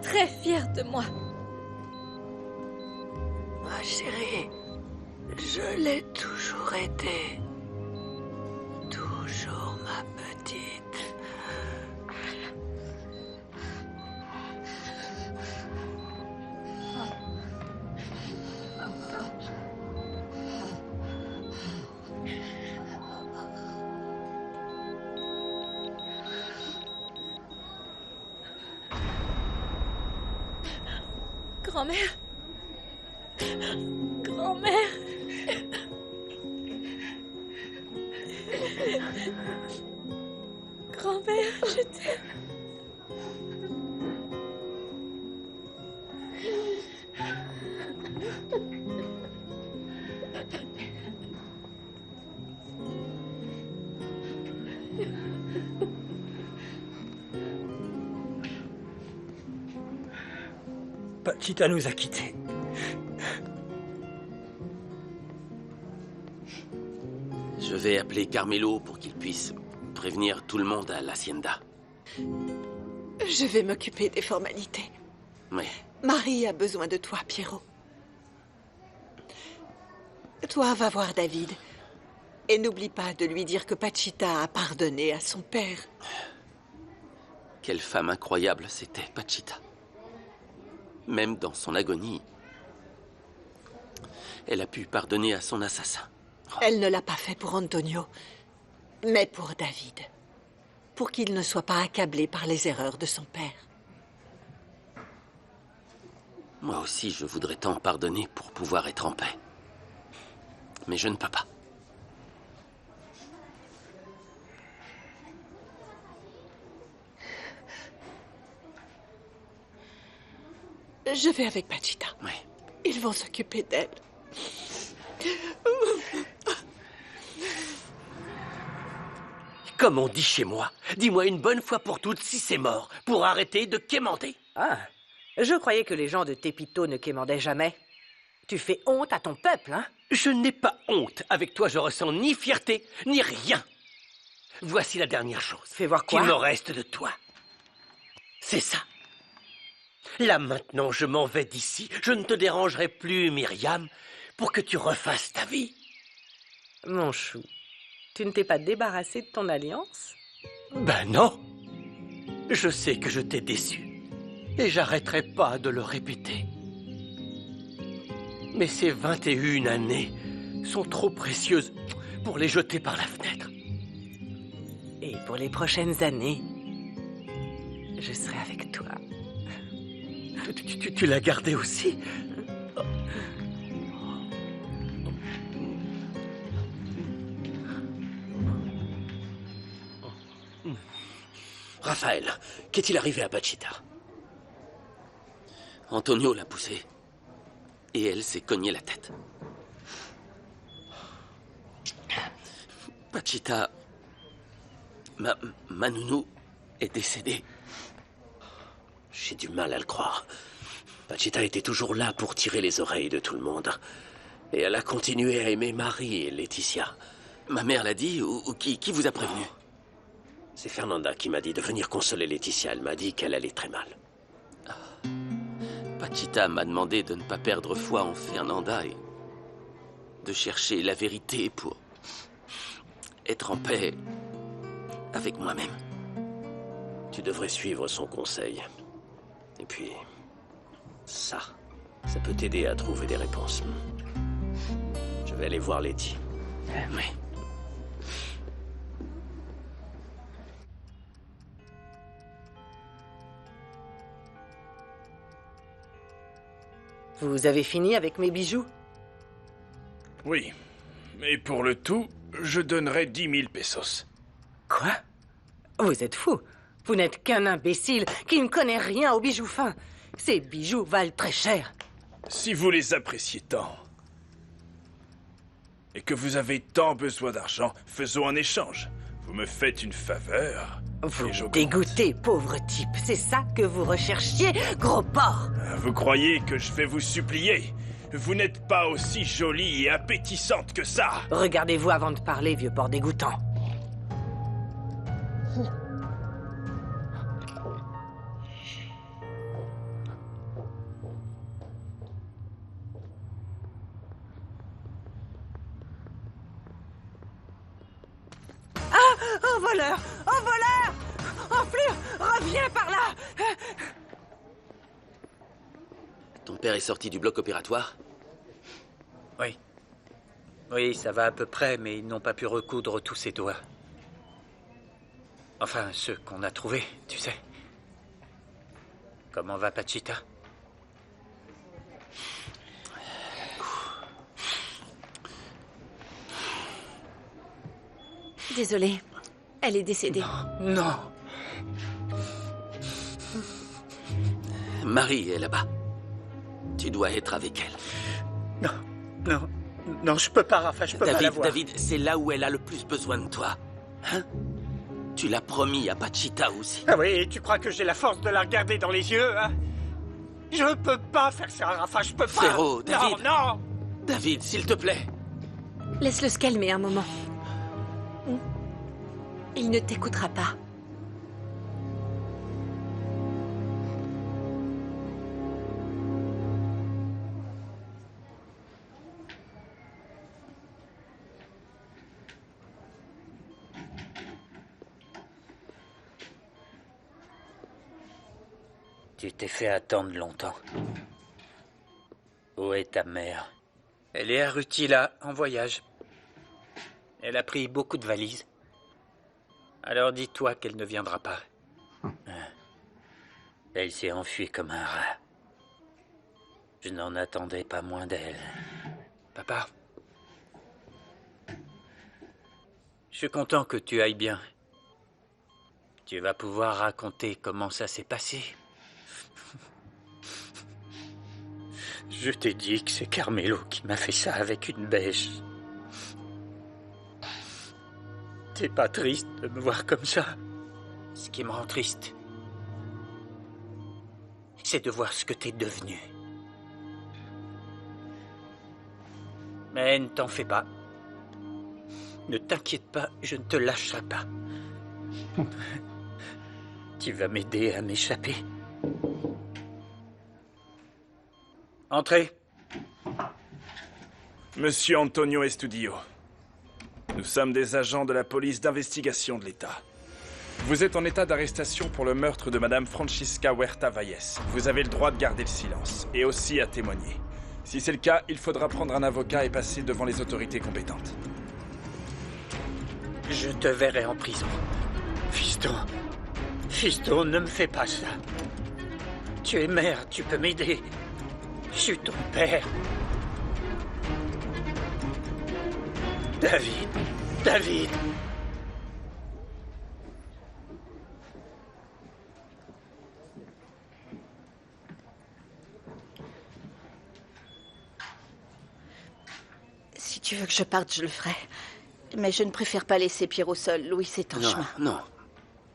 très fière de moi. Ma chérie, je l'ai toujours été. Toujours, ma petite. Grand-mère. Grand-mère. Grand-mère, je t'aime. Pachita nous a quittés. Je vais appeler Carmelo pour qu'il puisse prévenir tout le monde à l'Hacienda. Je vais m'occuper des formalités. Oui. Marie a besoin de toi, Piero. Toi, va voir David. Et n'oublie pas de lui dire que Pachita a pardonné à son père. Quelle femme incroyable c'était, Pachita. Même dans son agonie, elle a pu pardonner à son assassin. Elle ne l'a pas fait pour Antonio, mais pour David. Pour qu'il ne soit pas accablé par les erreurs de son père. Moi aussi, je voudrais tant pardonner pour pouvoir être en paix. Mais je ne peux pas. Je vais avec Pachita. Oui. Ils vont s'occuper d'elle. Comme on dit chez moi, dis-moi une bonne fois pour toutes si c'est mort, pour arrêter de quémander. Ah, je croyais que les gens de Tepito ne quémandaient jamais. Tu fais honte à ton peuple, hein? Je n'ai pas honte. Avec toi, je ressens ni fierté, ni rien. Voici la dernière chose. Fais voir quoi? Qu'il me reste de toi. C'est ça. Là maintenant, je m'en vais d'ici. Je ne te dérangerai plus, Myriam, pour que tu refasses ta vie. Mon chou, tu ne t'es pas débarrassé de ton alliance? Ben non. Je sais que je t'ai déçu. Et j'arrêterai pas de le répéter. Mais ces 21 années sont trop précieuses pour les jeter par la fenêtre. Et pour les prochaines années, je serai avec toi. Tu l'as gardé aussi? Raphaël, qu'est-il arrivé à Pachita? Antonio l'a poussée. Et elle s'est cognée la tête. Pachita... Ma nounou est décédée. J'ai du mal à le croire. Pachita était toujours là pour tirer les oreilles de tout le monde. Et elle a continué à aimer Marie et Laetitia. Ma mère l'a dit, ou qui vous a prévenu? C'est Fernanda qui m'a dit de venir consoler Laetitia. Elle m'a dit qu'elle allait très mal. Pachita m'a demandé de ne pas perdre foi en Fernanda et de chercher la vérité pour être en paix avec moi-même. Tu devrais suivre son conseil. Et puis, ça peut t'aider à trouver des réponses. Je vais aller voir Letty. Oui. Vous avez fini avec mes bijoux? Oui, mais pour le tout, je donnerai 10 000 pesos. Quoi? Vous êtes fou. Vous n'êtes qu'un imbécile qui ne connaît rien aux bijoux fins. Ces bijoux valent très cher. Si vous les appréciez tant, et que vous avez tant besoin d'argent, faisons un échange. Vous me faites une faveur. Vous me dégoûtez, pauvre type. C'est ça que vous recherchiez, gros porc? Vous croyez que je vais vous supplier? Vous n'êtes pas aussi jolie et appétissante que ça. Regardez-vous avant de parler, vieux porc dégoûtant. Un voleur! Un voleur! Enflure! Reviens par là! Ton père est sorti du bloc opératoire? Oui. Oui, ça va à peu près, mais ils n'ont pas pu recoudre tous ses doigts. Enfin, ceux qu'on a trouvés, tu sais. Comment va Pachita? Désolée. Elle est décédée. Non. Marie est là-bas. Tu dois être avec elle. Non, je peux pas, Rafa, je peux pas la voir. David, c'est là où elle a le plus besoin de toi. Hein? Tu l'as promis à Pachita aussi. Ah oui, tu crois que j'ai la force de la regarder dans les yeux, hein? Je peux pas faire ça, Rafa, je peux pas. Frérot, David. Non. David, s'il te plaît. Laisse-le se calmer un moment. Il ne t'écoutera pas. Tu t'es fait attendre longtemps. Où est ta mère? Elle est à Rutila, en voyage. Elle a pris beaucoup de valises. Alors dis-toi qu'elle ne viendra pas. Elle s'est enfuie comme un rat. Je n'en attendais pas moins d'elle. Papa, je suis content que tu ailles bien. Tu vas pouvoir raconter comment ça s'est passé. Je t'ai dit que c'est Carmelo qui m'a fait ça avec une bêche. T'es pas triste de me voir comme ça? Ce qui me rend triste, c'est de voir ce que t'es devenu. Mais ne t'en fais pas. Ne t'inquiète pas, je ne te lâcherai pas. Tu vas m'aider à m'échapper. Entrez. Monsieur Antonio Estudio, nous sommes des agents de la police d'investigation de l'État. Vous êtes en état d'arrestation pour le meurtre de Madame Francisca Huerta Valles. Vous avez le droit de garder le silence, et aussi à témoigner. Si c'est le cas, il faudra prendre un avocat et passer devant les autorités compétentes. Je te verrai en prison. Fiston, ne me fais pas ça. Tu es mère, tu peux m'aider. Je suis ton père. David. Si tu veux que je parte, je le ferai. Mais je ne préfère pas laisser Pierrot seul. Louis, c'est un chemin. Non.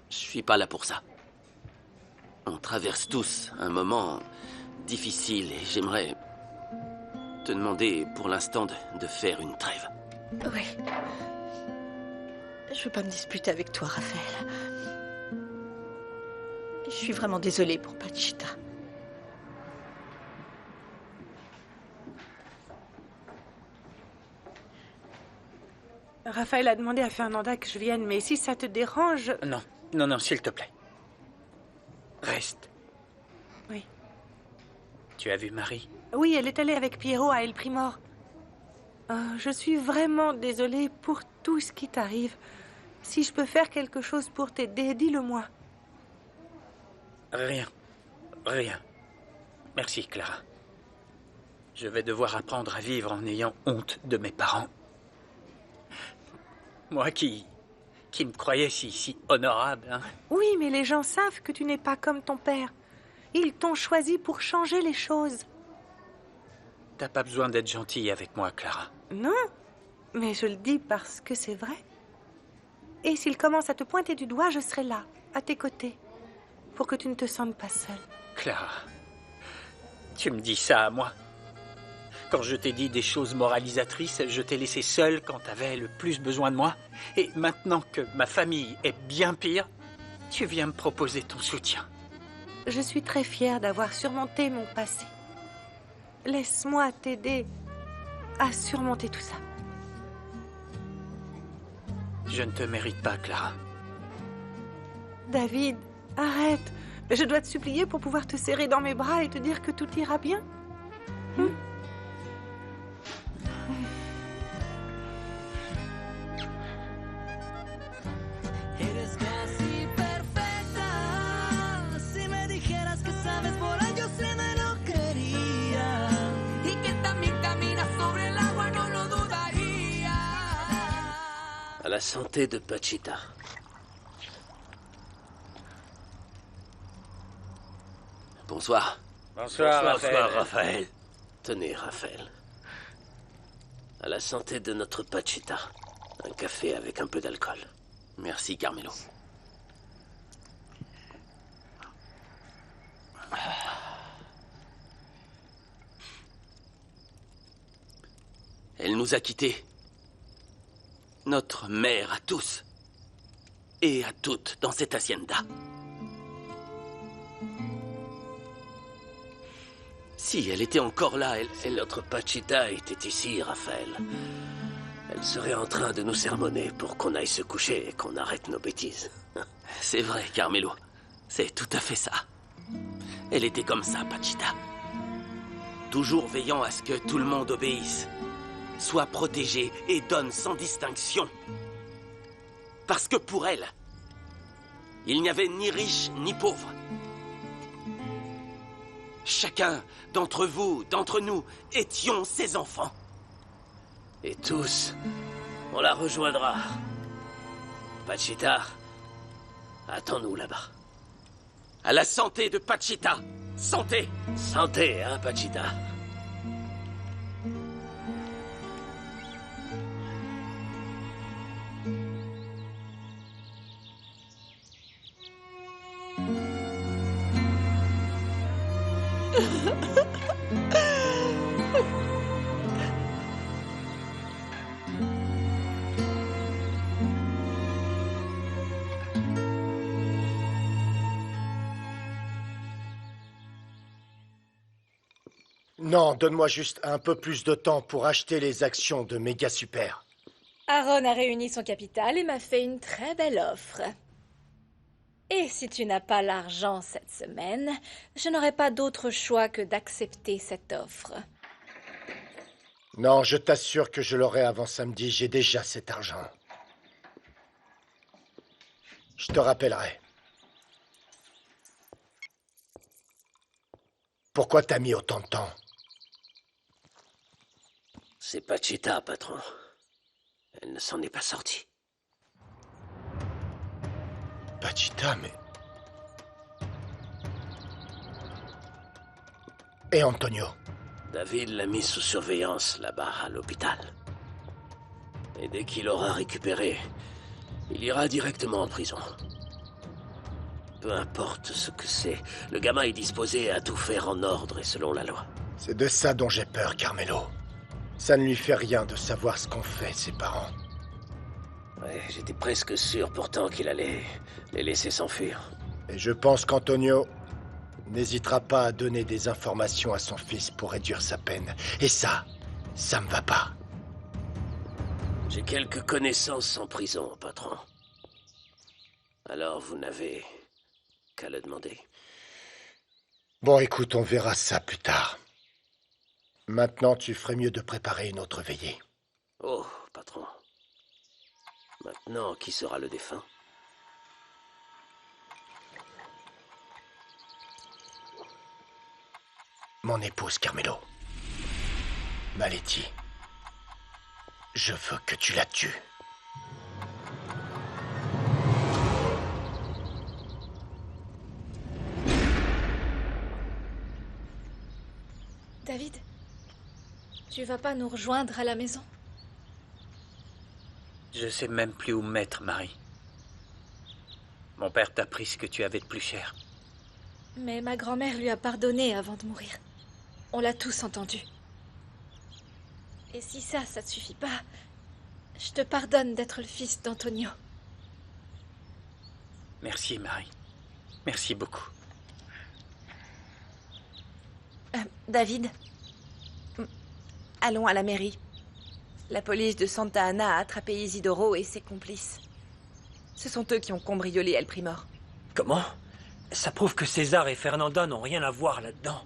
Je suis pas là pour ça. On traverse tous un moment difficile et j'aimerais te demander pour l'instant de faire une trêve. Oui. Je veux pas me disputer avec toi, Raphaël. Je suis vraiment désolée pour Pachita. Raphaël a demandé à Fernanda que je vienne, mais si ça te dérange... Non, s'il te plaît. Reste. Oui. Tu as vu Marie? Oui, elle est allée avec Pierrot à El Primor. Je suis vraiment désolée pour tout ce qui t'arrive. Si je peux faire quelque chose pour t'aider, dis-le-moi. Rien. Merci, Clara. Je vais devoir apprendre à vivre en ayant honte de mes parents. Moi qui me croyais si honorable, hein. Oui, mais les gens savent que tu n'es pas comme ton père. Ils t'ont choisi pour changer les choses. T'as pas besoin d'être gentille avec moi, Clara. Non, mais je le dis parce que c'est vrai. Et s'ils commencent à te pointer du doigt, je serai là, à tes côtés, pour que tu ne te sentes pas seule. Clara, tu me dis ça à moi? Quand je t'ai dit des choses moralisatrices, je t'ai laissé seule quand t'avais le plus besoin de moi. Et maintenant que ma famille est bien pire, tu viens me proposer ton soutien. Je suis très fière d'avoir surmonté mon passé. Laisse-moi t'aider à surmonter tout ça. Je ne te mérite pas, Clara. David, arrête. Je dois te supplier pour pouvoir te serrer dans mes bras et te dire que tout ira bien. Eres casi perfecta. Si me dijeras que sabes volar, yo se me lo creería. Y que también caminas sobre el agua, no lo dudaría. À la santé de Pachita. Bonsoir. Bonsoir, Bonsoir, Raphaël. Tenez, Raphaël. À la santé de notre Pachita. Un café avec un peu d'alcool. Merci, Carmelo. Elle nous a quittés. Notre mère à tous. Et à toutes dans cette hacienda. Si elle était encore là, Si notre Pachita était ici, Raphaël, elle serait en train de nous sermonner pour qu'on aille se coucher et qu'on arrête nos bêtises. C'est vrai, Carmelo. C'est tout à fait ça. Elle était comme ça, Pachita. Toujours veillant à ce que tout le monde obéisse, soit protégé et donne sans distinction. Parce que pour elle, il n'y avait ni riche ni pauvre. Chacun d'entre vous, d'entre nous, étions ses enfants. Et tous, on la rejoindra. Pachita, attends-nous là-bas. À la santé de Pachita. Santé! Santé, hein, Pachita? Non, donne-moi juste un peu plus de temps pour acheter les actions de Méga Super. Aaron a réuni son capital et m'a fait une très belle offre. Et si tu n'as pas l'argent cette semaine, je n'aurai pas d'autre choix que d'accepter cette offre. Non, je t'assure que je l'aurai avant samedi, j'ai déjà cet argent. Je te rappellerai. Pourquoi t'as mis autant de temps? C'est Pachita, patron. Elle ne s'en est pas sortie. Pachita, mais... Et Antonio? David l'a mis sous surveillance là-bas à l'hôpital. Et dès qu'il aura récupéré, il ira directement en prison. Peu importe ce que c'est, le gamin est disposé à tout faire en ordre et selon la loi. C'est de ça dont j'ai peur, Carmelo. Ça ne lui fait rien de savoir ce qu'ont fait ses parents. Ouais, j'étais presque sûr pourtant qu'il allait les laisser s'enfuir. Et je pense qu'Antonio n'hésitera pas à donner des informations à son fils pour réduire sa peine. Et ça me va pas. J'ai quelques connaissances en prison, patron. Alors vous n'avez qu'à le demander. Bon, écoute, on verra ça plus tard. Maintenant, tu ferais mieux de préparer une autre veillée. Oh, patron. Maintenant, qui sera le défunt? Mon épouse, Carmelo. Maletti. Je veux que tu la tues. David, tu vas pas nous rejoindre à la maison? Je sais même plus où me mettre, Marie. Mon père t'a pris ce que tu avais de plus cher. Mais ma grand-mère lui a pardonné avant de mourir. On l'a tous entendu. Et si ça te suffit pas, je te pardonne d'être le fils d'Antonio. Merci, Marie. Merci beaucoup. David, allons à la mairie. La police de Santa Ana a attrapé Isidoro et ses complices. Ce sont eux qui ont cambriolé El Primor. Comment? Ça prouve que César et Fernanda n'ont rien à voir là-dedans.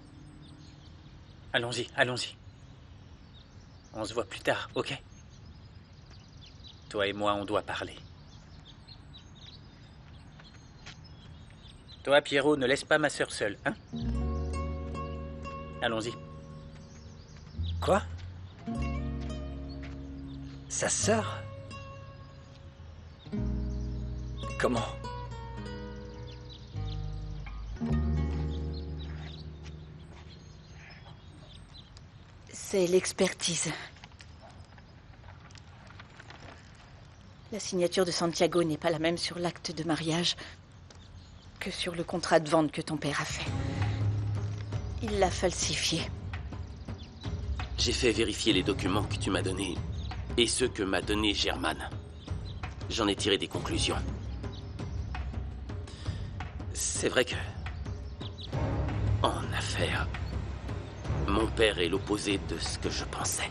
Allons-y, allons-y. On se voit plus tard, ok? Toi et moi, on doit parler. Toi, Pierrot, ne laisse pas ma sœur seule, hein? Allons-y. Quoi? Sa sœur? Comment? C'est l'expertise. La signature de Santiago n'est pas la même sur l'acte de mariage que sur le contrat de vente que ton père a fait. Il l'a falsifié. J'ai fait vérifier les documents que tu m'as donnés et ceux que m'a donnés Germaine. J'en ai tiré des conclusions. C'est vrai que... en affaires, mon père est l'opposé de ce que je pensais.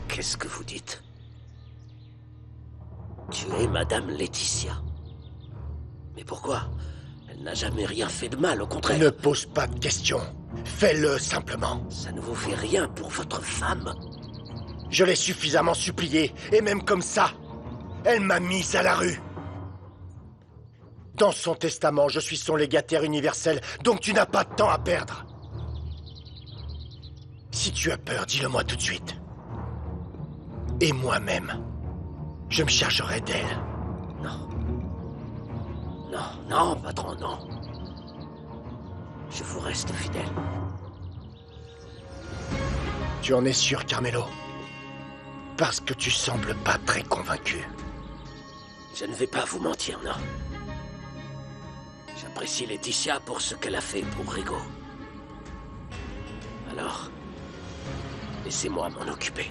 Qu'est-ce que vous dites? Tuer Madame Laetitia? Mais pourquoi? Elle n'a jamais rien fait de mal, au contraire. Ne pose pas de questions. Fais-le simplement. Ça ne vous fait rien pour votre femme? Je l'ai suffisamment suppliée, et même comme ça, elle m'a mise à la rue. Dans son testament, je suis son légataire universel, donc tu n'as pas de temps à perdre. Si tu as peur, dis-le-moi tout de suite. Et moi-même, je me chargerai d'elle. Non. Non, non, patron, non. Je vous reste fidèle. Tu en es sûr, Carmelo? Parce que tu sembles pas très convaincu. Je ne vais pas vous mentir, non. J'apprécie Laetitia pour ce qu'elle a fait pour Rigo. Alors, laissez-moi m'en occuper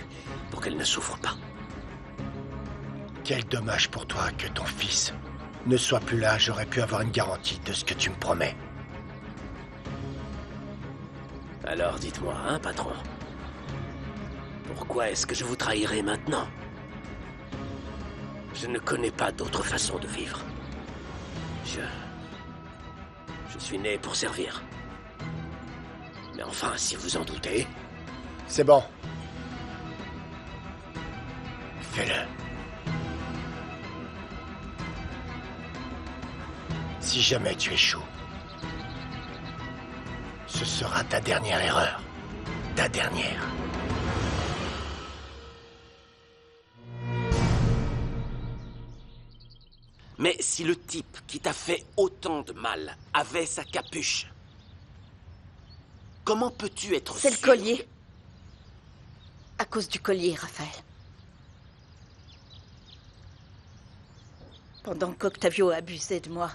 pour qu'elle ne souffre pas. Quel dommage pour toi que ton fils ne soit plus là. J'aurais pu avoir une garantie de ce que tu me promets. Alors dites-moi, hein, patron? Pourquoi est-ce que je vous trahirais maintenant? Je ne connais pas d'autre façon de vivre. Je suis né pour servir. Mais enfin, si vous en doutez... C'est bon. Fais-le. Si jamais tu échoues, ce sera ta dernière erreur. Ta dernière. Mais si le type qui t'a fait autant de mal avait sa capuche, comment peux-tu être sûr? C'est le collier. À cause du collier, Raphaël. Pendant qu'Octavio abusait de moi,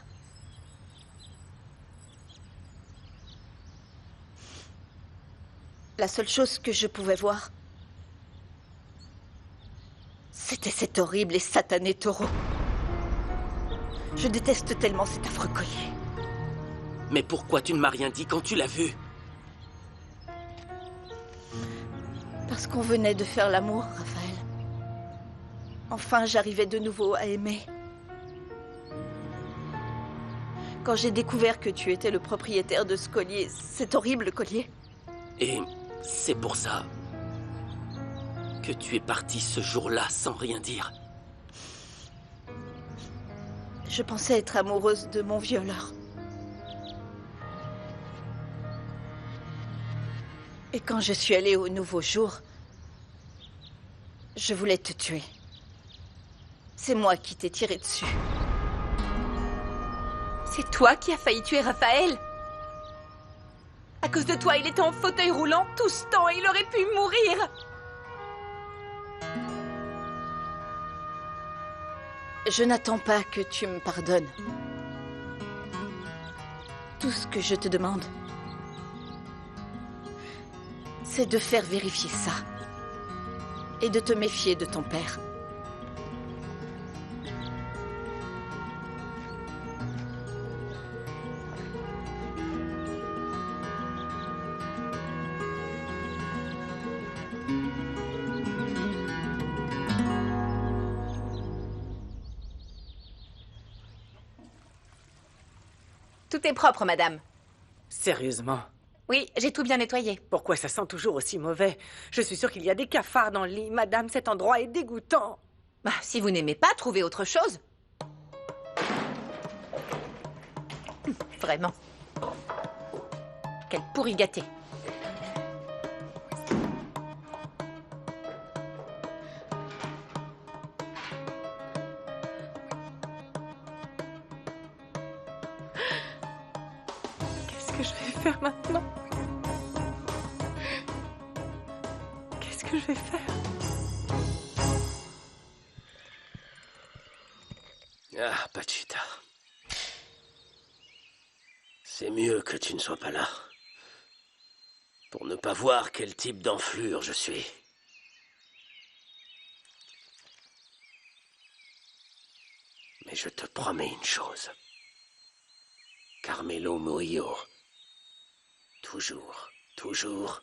la seule chose que je pouvais voir, c'était cet horrible et satané taureau. Je déteste tellement cet affreux collier. Mais pourquoi tu ne m'as rien dit quand tu l'as vu? Parce qu'on venait de faire l'amour, Raphaël. Enfin, j'arrivais de nouveau à aimer. Quand j'ai découvert que tu étais le propriétaire de ce collier, cet horrible collier. Et c'est pour ça que tu es parti ce jour-là sans rien dire. Je pensais être amoureuse de mon violeur. Et quand je suis allée au Nouveau Jour, je voulais te tuer. C'est moi qui t'ai tiré dessus. C'est toi qui as failli tuer Raphaël? À cause de toi, il était en fauteuil roulant tout ce temps et il aurait pu mourir. Je n'attends pas que tu me pardonnes. Tout ce que je te demande, c'est de faire vérifier ça. Et de te méfier de ton père. Tout est propre, madame. Sérieusement? Oui, j'ai tout bien nettoyé. Pourquoi ça sent toujours aussi mauvais? Je suis sûre qu'il y a des cafards dans le lit. Madame, cet endroit est dégoûtant. Bah, si vous n'aimez pas, trouvez autre chose. Vraiment. Quel pourri gâté. Qu'est-ce que je vais faire maintenant? Qu'est-ce que je vais faire? Ah, Pachita. C'est mieux que tu ne sois pas là. Pour ne pas voir quel type d'enflure je suis. Mais je te promets une chose. Carmelo Murillo, toujours,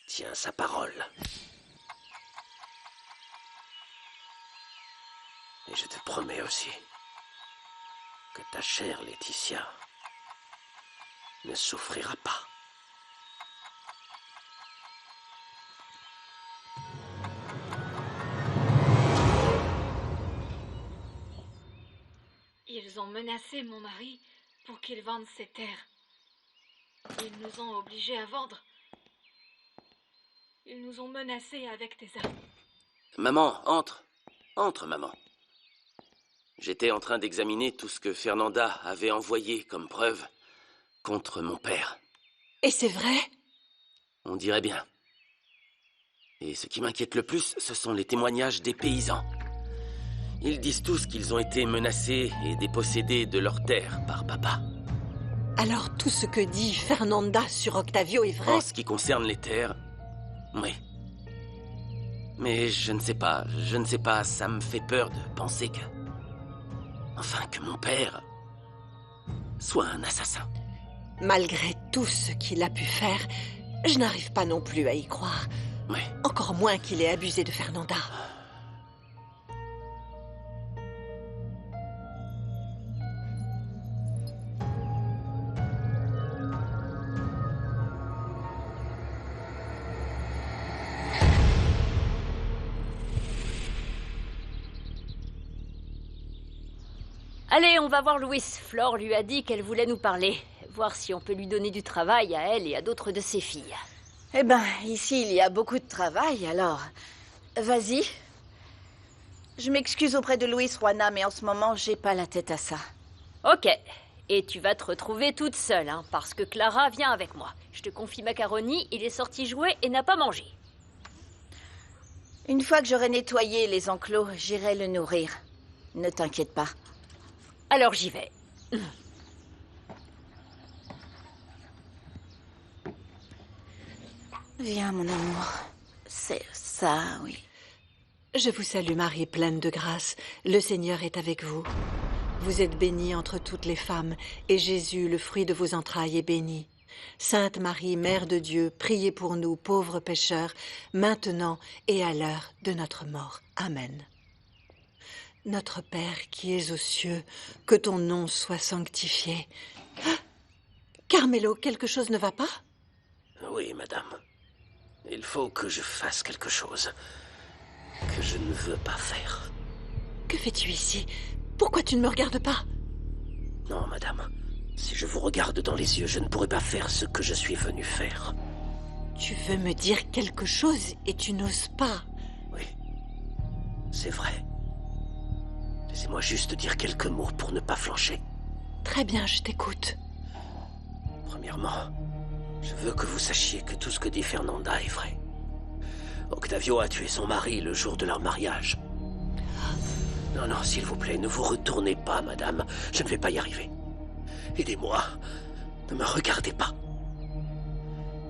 tient sa parole. Et je te promets aussi que ta chère Laetitia ne souffrira pas. Ils ont menacé mon mari pour qu'il vende ses terres. Ils nous ont obligés à vendre. Ils nous ont menacés avec des armes. Maman, entre. Entre, maman. J'étais en train d'examiner tout ce que Fernanda avait envoyé comme preuve contre mon père. Et c'est vrai? On dirait bien. Et ce qui m'inquiète le plus, ce sont les témoignages des paysans. Ils disent tous qu'ils ont été menacés et dépossédés de leurs terres par papa. Alors tout ce que dit Fernanda sur Octavio est vrai? En ce qui concerne les terres, oui. Mais je ne sais pas, ça me fait peur de penser que... Enfin, que mon père soit un assassin. Malgré tout ce qu'il a pu faire, je n'arrive pas non plus à y croire. Oui. Encore moins qu'il ait abusé de Fernanda. Allez, on va voir Louis. Flore lui a dit qu'elle voulait nous parler. Voir si on peut lui donner du travail à elle et à d'autres de ses filles. Eh ben, ici, il y a beaucoup de travail, alors... Vas-y. Je m'excuse auprès de Louis, Juana, mais en ce moment, j'ai pas la tête à ça. Ok. Et tu vas te retrouver toute seule, hein, parce que Clara vient avec moi. Je te confie Macaroni, il est sorti jouer et n'a pas mangé. Une fois que j'aurai nettoyé les enclos, j'irai le nourrir. Ne t'inquiète pas. Alors j'y vais. Viens, mon amour. C'est ça, oui. Je vous salue, Marie, pleine de grâce. Le Seigneur est avec vous. Vous êtes bénie entre toutes les femmes, et Jésus, le fruit de vos entrailles, est béni. Sainte Marie, Mère de Dieu, priez pour nous, pauvres pécheurs, maintenant et à l'heure de notre mort. Amen. Notre Père qui es aux cieux, que ton nom soit sanctifié. Ah, Carmelo, quelque chose ne va pas? Oui, madame. Il faut que je fasse quelque chose que je ne veux pas faire. Que fais-tu ici? Pourquoi tu ne me regardes pas? Non, madame. Si je vous regarde dans les yeux, je ne pourrai pas faire ce que je suis venu faire. Tu veux me dire quelque chose et tu n'oses pas? Oui, c'est vrai. Laissez-moi juste dire quelques mots pour ne pas flancher. Très bien, je t'écoute. Premièrement, je veux que vous sachiez que tout ce que dit Fernanda est vrai. Octavio a tué son mari le jour de leur mariage. Non, non, s'il vous plaît, ne vous retournez pas, madame. Je ne vais pas y arriver. Aidez-moi. Ne me regardez pas.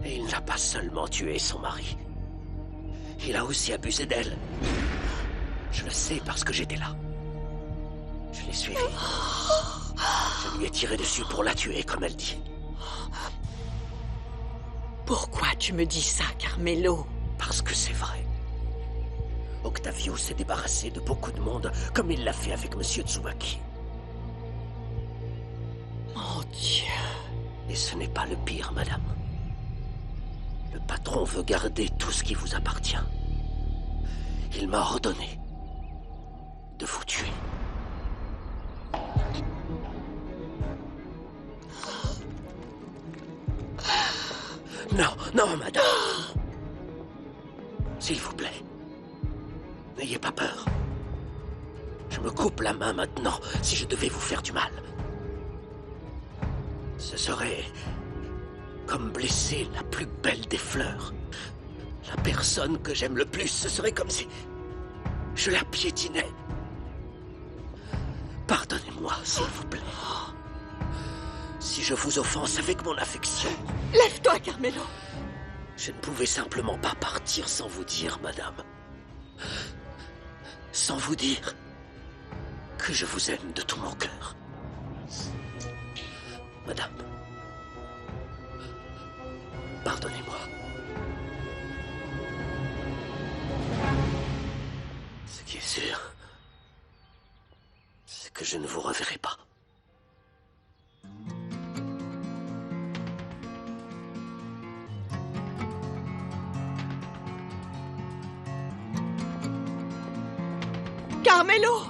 Et il n'a pas seulement tué son mari. Il a aussi abusé d'elle. Je le sais parce que j'étais là. Je l'ai suivie. Je lui ai tiré dessus pour la tuer, comme elle dit. Pourquoi tu me dis ça, Carmelo? Parce que c'est vrai. Octavio s'est débarrassé de beaucoup de monde, comme il l'a fait avec Monsieur Tsubaki. Oh, Dieu. Et ce n'est pas le pire, madame. Le patron veut garder tout ce qui vous appartient. Il m'a ordonné de vous tuer. Non, non, madame. S'il vous plaît, n'ayez pas peur. Je me coupe la main maintenant si je devais vous faire du mal. Ce serait comme blesser la plus belle des fleurs. La personne que j'aime le plus, ce serait comme si je la piétinais. Pardonnez-moi, s'il vous plaît. Si je vous offense avec mon affection... Lève-toi, Carmelo. Je ne pouvais simplement pas partir sans vous dire, madame. Sans vous dire que je vous aime de tout mon cœur. Madame, pardonnez-moi. Ce qui est sûr, c'est que je ne vous reverrai pas. Carmelo!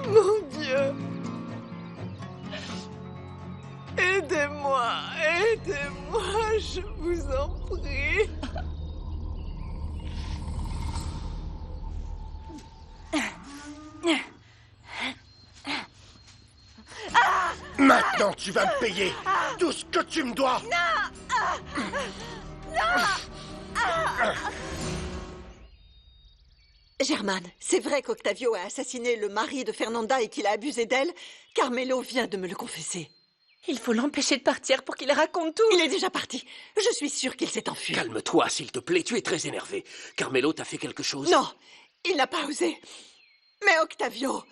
Mon Dieu! Aidez-moi, aidez-moi, je vous en prie. Maintenant, tu vas me payer tout ce que tu me dois. Germaine, c'est vrai qu'Octavio a assassiné le mari de Fernanda et qu'il a abusé d'elle. Carmelo vient de me le confesser. Il faut l'empêcher de partir pour qu'il raconte tout. Il est déjà parti. Je suis sûre qu'il s'est enfui. Calme-toi, s'il te plaît, tu es très énervé. Carmelo t'a fait quelque chose? Non, il n'a pas osé. Mais Octavio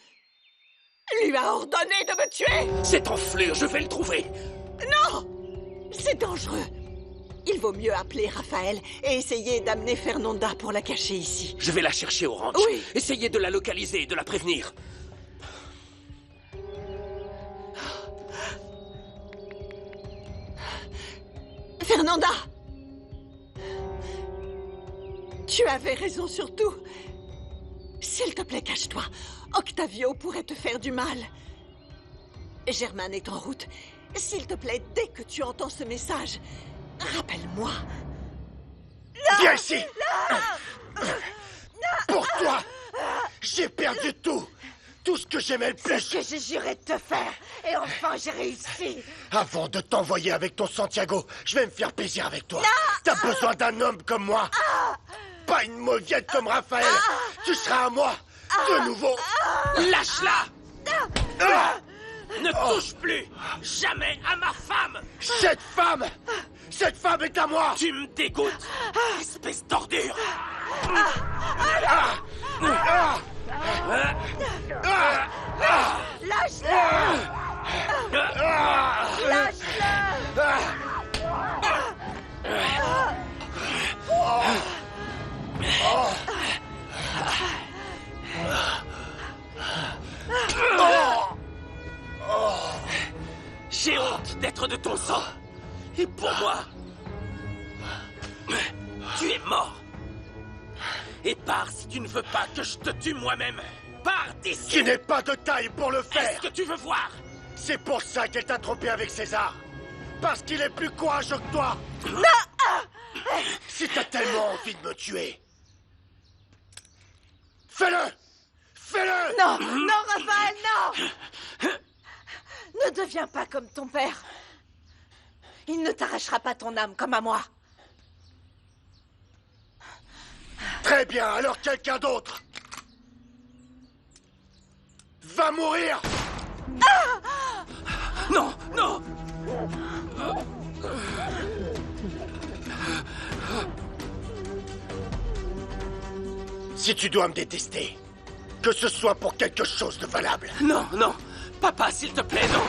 lui a ordonné de me tuer. Cette enflure, je vais le trouver. Non! C'est dangereux. Il vaut mieux appeler Raphaël et essayer d'amener Fernanda pour la cacher ici. Je vais la chercher au ranch. Oui. Essayez de la localiser et de la prévenir. Fernanda! Tu avais raison sur tout. S'il te plaît, cache-toi. Octavio pourrait te faire du mal. Germaine est en route. S'il te plaît, dès que tu entends ce message, rappelle-moi. Viens ici! Pour toi, j'ai perdu tout. Tout ce que j'aimais le plus. C'est ce que j'ai juré de te faire. Et enfin, j'ai réussi. Avant de t'envoyer avec ton Santiago, je vais me faire plaisir avec toi. T'as besoin d'un homme comme moi. Pas une mauviette comme Raphaël. Tu seras à moi. De nouveau. Lâche-la! Ne touche plus jamais à ma femme! Cette femme est à moi. Tu me dégoûtes, espèce d'ordure! Lâche-la! Lâche-la! J'ai honte d'être de ton sang. Et pour moi, tu es mort. Et pars si tu ne veux pas que je te tue moi-même. Pars d'ici. Tu n'es pas de taille pour le faire. Est-ce que tu veux voir? C'est pour ça qu'elle t'a trompé avec César. Parce qu'il est plus courageux que toi. Si t'as tellement envie de me tuer, fais-le! Fais-le! Non, non, Raphaël, non! Ne deviens pas comme ton père. Il ne t'arrachera pas ton âme comme à moi. Très bien, alors quelqu'un d'autre va mourir. Non, non! Si tu dois me détester, Que ce soit pour quelque chose de valable. Non, non. Papa, s'il te plaît, non.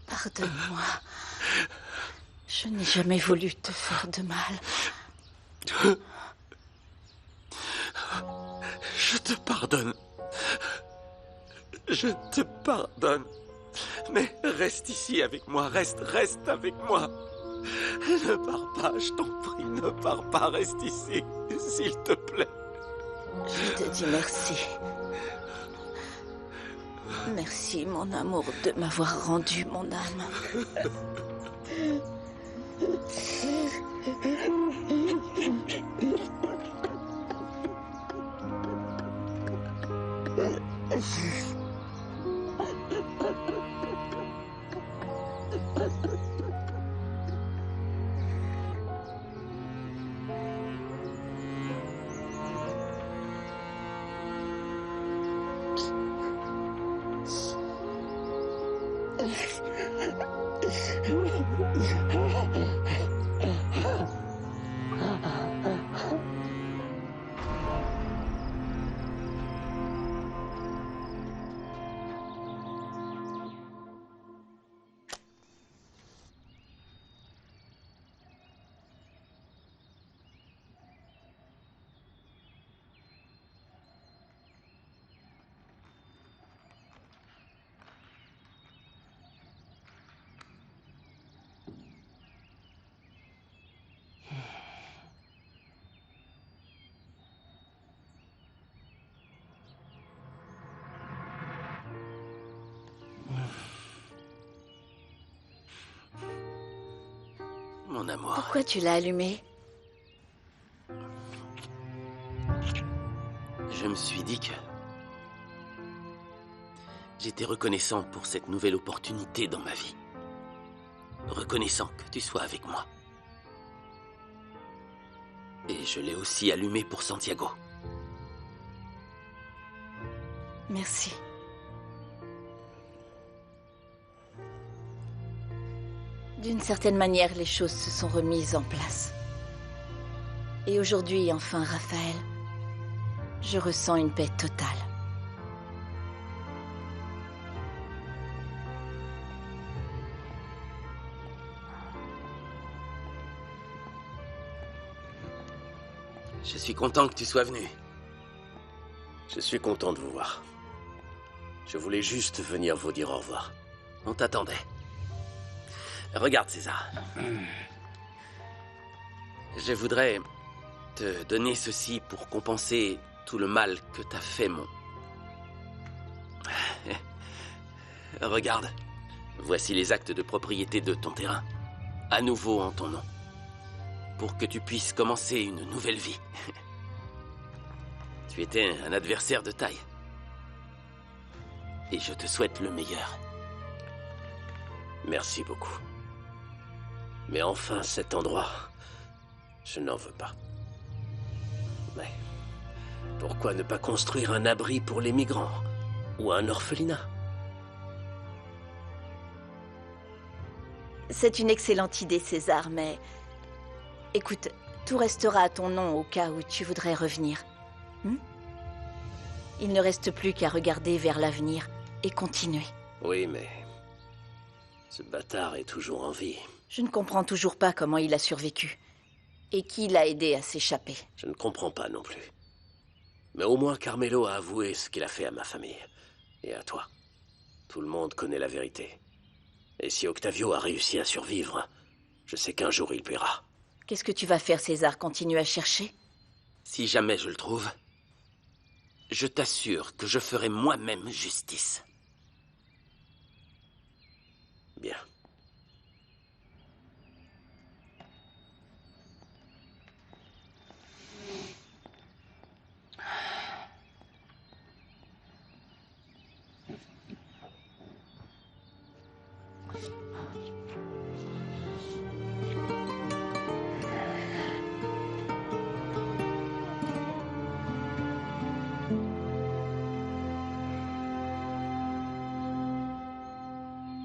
Pardonne-moi. Je n'ai jamais voulu te faire de mal. Je te pardonne. Je te pardonne. Mais reste ici avec moi. Reste avec moi. Ne pars pas, je t'en prie. Ne pars pas, reste ici. S'il te plaît. Je te dis merci. Merci, mon amour, de m'avoir rendu mon âme. Mon amour. Pourquoi tu l'as allumé? Je me suis dit que j'étais reconnaissant pour cette nouvelle opportunité dans ma vie. Reconnaissant que tu sois avec moi. Et je l'ai aussi allumé pour Santiago. Merci. D'une certaine manière, les choses se sont remises en place. Et aujourd'hui, enfin, Raphaël, je ressens une paix totale. Je suis content que tu sois venu. Je suis content de vous voir. Je voulais juste venir vous dire au revoir. On t'attendait. Regarde, César. Je voudrais te donner ceci pour compenser tout le mal que t'as fait, mon... Regarde. Voici les actes de propriété de ton terrain. À nouveau en ton nom. Pour que tu puisses commencer une nouvelle vie. Tu étais un adversaire de taille. Et je te souhaite le meilleur. Merci beaucoup. Mais enfin, cet endroit, je n'en veux pas. Mais pourquoi ne pas construire un abri pour les migrants ou un orphelinat? C'est une excellente idée, César, mais... Écoute, tout restera à ton nom au cas où tu voudrais revenir. Il ne reste plus qu'à regarder vers l'avenir et continuer. Oui, mais... ce bâtard est toujours en vie. Je ne comprends toujours pas comment il a survécu. Et qui l'a aidé à s'échapper? Je ne comprends pas non plus. Mais au moins Carmelo a avoué ce qu'il a fait à ma famille. Et à toi. Tout le monde connaît la vérité. Et si Octavio a réussi à survivre, je sais qu'un jour il paiera. Qu'est-ce que tu vas faire, César? Continue à chercher? Si jamais je le trouve, je t'assure que je ferai moi-même justice. Bien.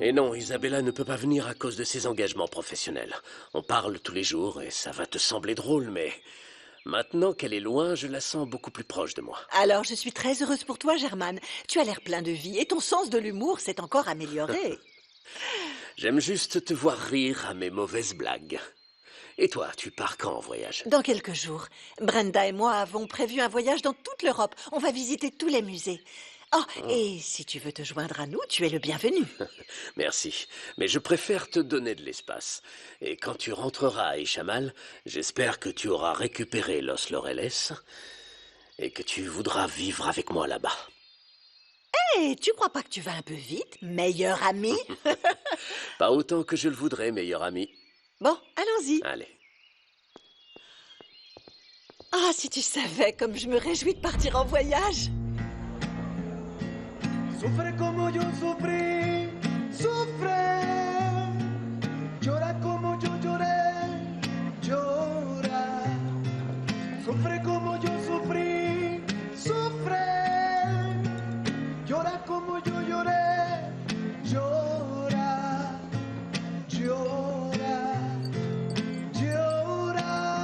Et non, Isabella ne peut pas venir à cause de ses engagements professionnels. On parle tous les jours et ça va te sembler drôle, mais maintenant qu'elle est loin, je la sens beaucoup plus proche de moi. Alors, je suis très heureuse pour toi, Germaine. Tu as l'air plein de vie et ton sens de l'humour s'est encore amélioré. J'aime juste te voir rire à mes mauvaises blagues. Et toi, tu pars quand en voyage? Dans quelques jours, Brenda et moi avons prévu un voyage dans toute l'Europe. On va visiter tous les musées. Oh, et si tu veux te joindre à nous, tu es le bienvenu. Merci, mais je préfère te donner de l'espace. Et quand tu rentreras à Ishamal, j'espère que tu auras récupéré Los Laureles et que tu voudras vivre avec moi là-bas. Hé, tu crois pas que tu vas un peu vite, meilleur ami? Pas autant que je le voudrais, meilleur ami. Bon, allons-y. Allez. Ah, si tu savais comme je me réjouis de partir en voyage. Sufre como yo sufrí, sufre. Llora como yo lloré, llora. Sufre como yo sufrí, sufre. Llora como yo lloré, llora, llora, llora,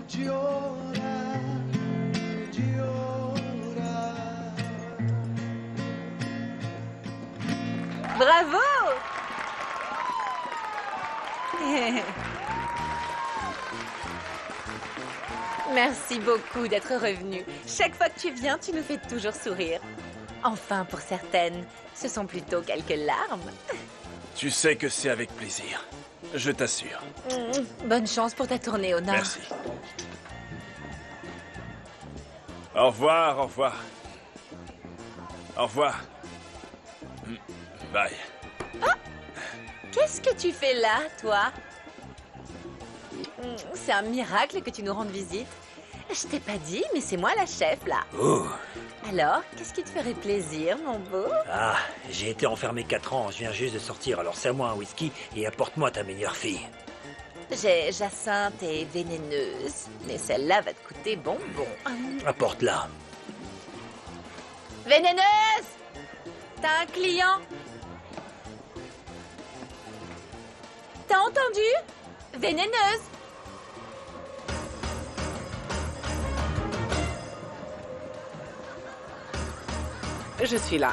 llora, llora. Bravo! Merci beaucoup d'être revenu. Chaque fois que tu viens, tu nous fais toujours sourire. Enfin, pour certaines, ce sont plutôt quelques larmes. Tu sais que c'est avec plaisir. Je t'assure. Bonne chance pour ta tournée au Nord. Merci. Au revoir, au revoir. Au revoir. Bye. Qu'est-ce que tu fais là, toi? C'est un miracle que tu nous rendes visite. Je t'ai pas dit, mais c'est moi la chef, là. Oh. Alors, qu'est-ce qui te ferait plaisir, mon beau? Ah, j'ai été enfermé 4 ans, je viens juste de sortir, alors serre-moi un whisky et apporte-moi ta meilleure fille. J'ai Jacinthe et vénéneuse, mais celle-là va te coûter bonbon. Apporte-la. Vénéneuse! T'as un client? T'as entendu? Vénéneuse! Je suis là.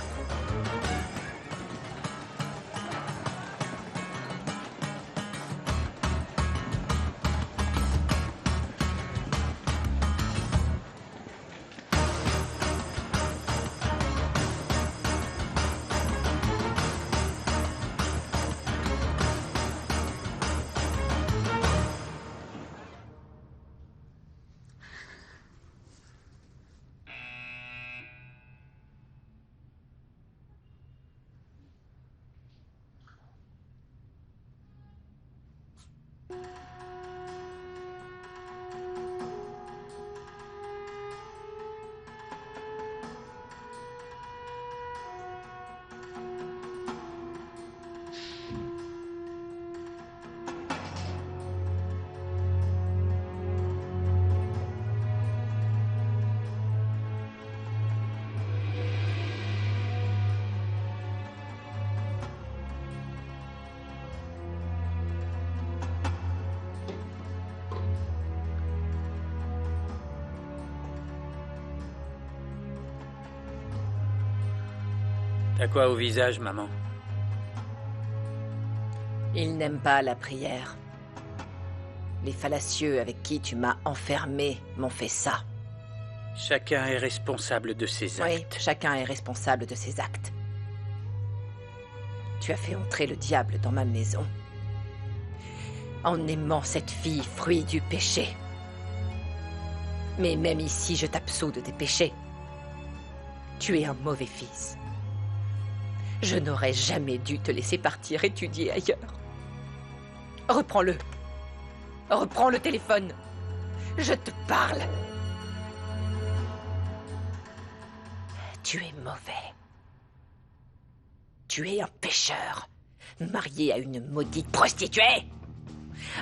T'as quoi au visage, maman? Il n'aime pas la prière. Les fallacieux avec qui tu m'as enfermé m'ont fait ça. Chacun est responsable de ses actes. Oui, chacun est responsable de ses actes. Tu as fait entrer le diable dans ma maison. En aimant cette fille, fruit du péché. Mais même ici, je t'absous de tes péchés. Tu es un mauvais fils. Je n'aurais jamais dû te laisser partir étudier ailleurs. Reprends-le. Reprends le téléphone. Je te parle. Tu es mauvais. Tu es un pécheur, marié à une maudite prostituée.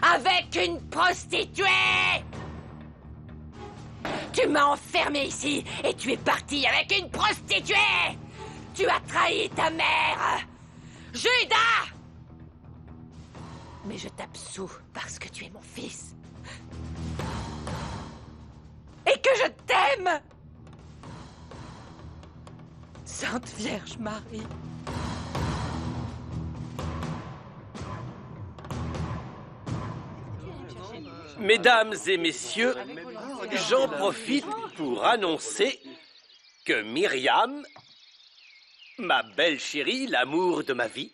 Avec une prostituée! Tu m'as enfermé ici et tu es parti avec une prostituée! Tu as trahi ta mère! Judas! Mais je t'absous parce que tu es mon fils. Et que je t'aime! Sainte Vierge Marie. Mesdames et messieurs, j'en profite pour annoncer que Myriam, ma belle chérie, l'amour de ma vie,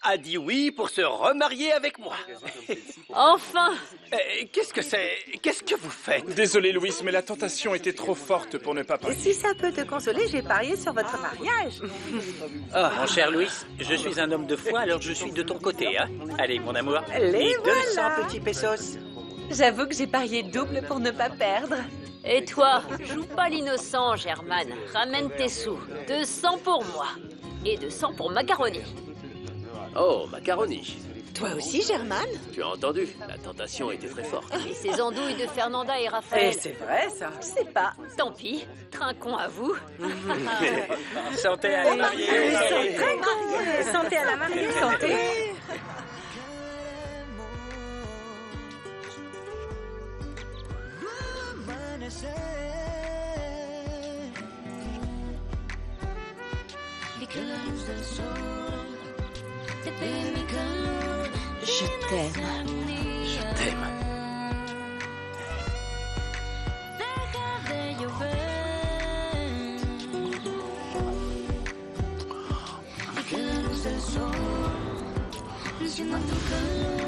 a dit oui pour se remarier avec moi. Enfin! Qu'est-ce que c'est? Qu'est-ce que vous faites? Désolé, Louis, mais la tentation était trop forte pour ne pas parier. Si ça peut te consoler, j'ai parié sur votre mariage. Ah, mon cher Louis, je suis un homme de foi, alors je suis de ton côté, hein? Allez, mon amour, les 200 petits pesos. J'avoue que j'ai parié double pour ne pas perdre. Et toi, joue pas l'innocent, German. Ramène tes sous. 200 pour moi. Et 200 pour Macaroni. Oh, Macaroni. Toi aussi, German? Tu as entendu? La tentation était très forte. Et ces andouilles de Fernanda et Raphaël. Et c'est vrai, ça. Je sais pas. Tant pis. Trinquons à vous. Santé à la mariée. Santé à la mariée. Santé. Je t'aime. Je t'aime. Enciendo tu calor.